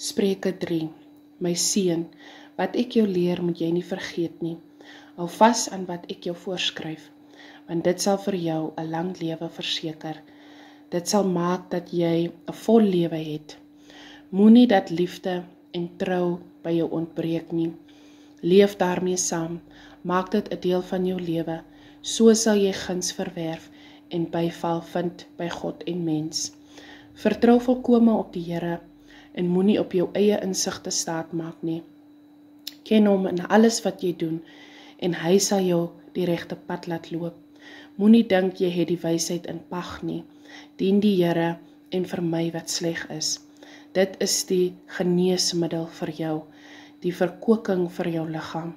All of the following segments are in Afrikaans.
Spreuke 3. My seun, wat ek jou leer, moet jy nie vergeet nie. Hou vas aan wat ek jou voorskryf, want dit sal vir jou 'n lang lewe verseker. Dit sal maak dat jy 'n vol lewe het. Moenie dat liefde en trou by jou ontbreek nie. Leef daarmee saam, maak dit 'n deel van jou lewe, so sal jy guns verwerf en byval vind by God en mens. Vertrou volkome op die Here en moenie op jou eie insigte staat maak nie. Ken hom in alles wat jy doen en hy sal jou die regte pad laat loop. Moenie dink jy het die wysheid in pag nie. Dien die Here en vermy wat sleg is. Dit is die geneesmiddel vir jou, die verkoking vir jou liggaam.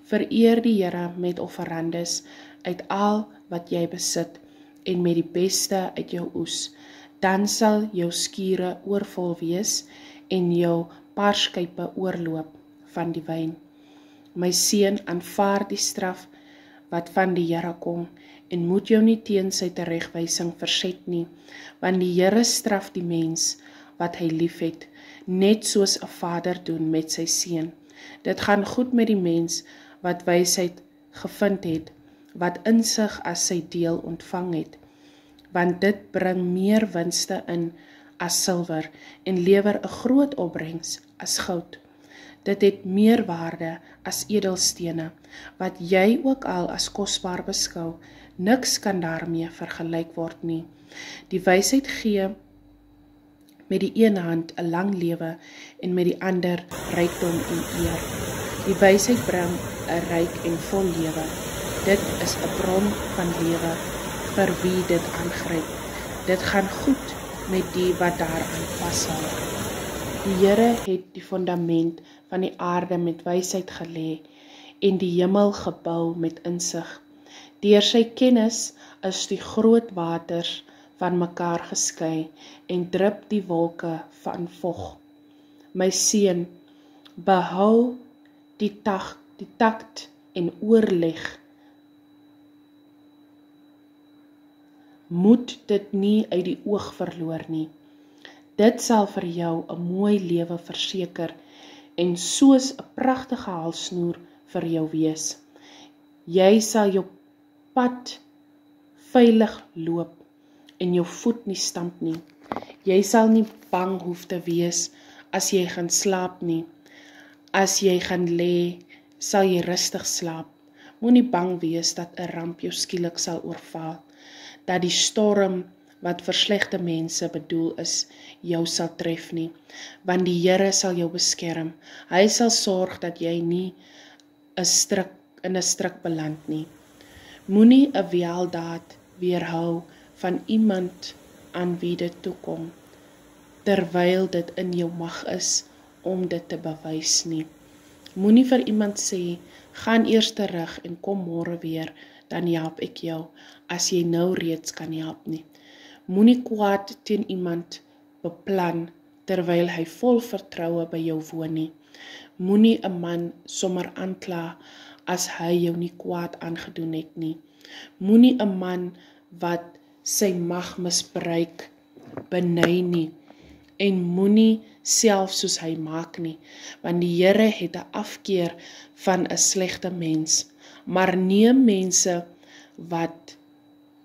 Vereer die Here met offerandes uit al wat jy besit en met die beste uit jou oes. Dan sal jou skure oorvol wees en jou paarskype oorloop van die wyn. My seun, aanvaar die straf wat van die Here kom en moet jou nie teen sy teregwysing verset nie, want die Here straf die mens wat hy liefhet, net soos 'n vader doen met sy seun. Dit gaan goed met die mens wat wysheid gevind het, wat insig as sy deel ontvang het, want dit bring meer winste in as silwer en lewer 'n groot opbrengs as goud. Dit het meer waarde as edelstene, wat jy ook al as kosbaar beskou. Niks kan daarmee vergelyk word nie. Die wysheid gee met die een hand 'n lang lewe en met die ander rykdom en eer. Die wysheid bring 'n ryk en vol lewe. Dit is 'n bron van lewe vir wie dit aangryp. Dit gaan goed met die wat daaraan vashou. Die Here het die fundament van die aarde met wysheid gelê en die hemel gebou met insig. Deur sy kennis is die groot waters van mekaar geskei en drup die wolke van vog. My seun, behou die takt en oorleg. Moet dit nie uit die oog verloor nie. Dit sal vir jou 'n mooi lewe verseker en soos 'n pragtige halsnoer vir jou wees. Jy sal jou pad veilig loop en jou voet nie stamp nie. Jy sal nie bang hoef te wees as jy gaan slaap nie. As jy gaan lê, sal jy rustig slaap. Moenie bang wees dat 'n ramp jou skielik sal oorval, dat die storm wat vir slegte mense bedoel is, jou sal tref nie, want die Here sal jou beskerm. Hy sal sorg dat jy nie in 'n struik beland nie. Moenie 'n weldaad weerhou van iemand aan wie dit toekom, terwyl dit in jou mag is om dit te bewys nie. Moenie vir iemand sê, gaan eers terug en kom môre weer, dan help ek jou, as jy nou reeds kan help nie. Moenie kwaad teen iemand beplan, terwyl hy vol vertroue by jou woon nie. Moenie 'n man sommer aankla, as hy jou nie kwaad aangedoen het nie. Moenie 'n man wat sy mag misbruik beny nie, en moenie self soos hy maak nie, want die Here het 'n afkeer van 'n slegte mens, maar neem mense wat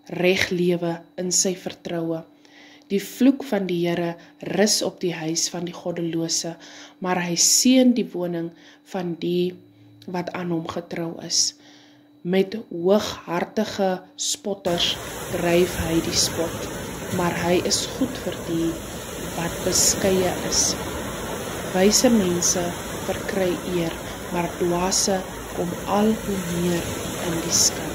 reg lewe in sy vertroue. Die vloek van die Here rus op die huis van die goddelose, maar hy seën die woning van die wat aan hom getrou is. Met hooghartige spotters dryf hy die spot, maar hy is goed vir die wat beskeie is. Wyse mense verkry eer, maar dwaase kom al hoe meer in die skande.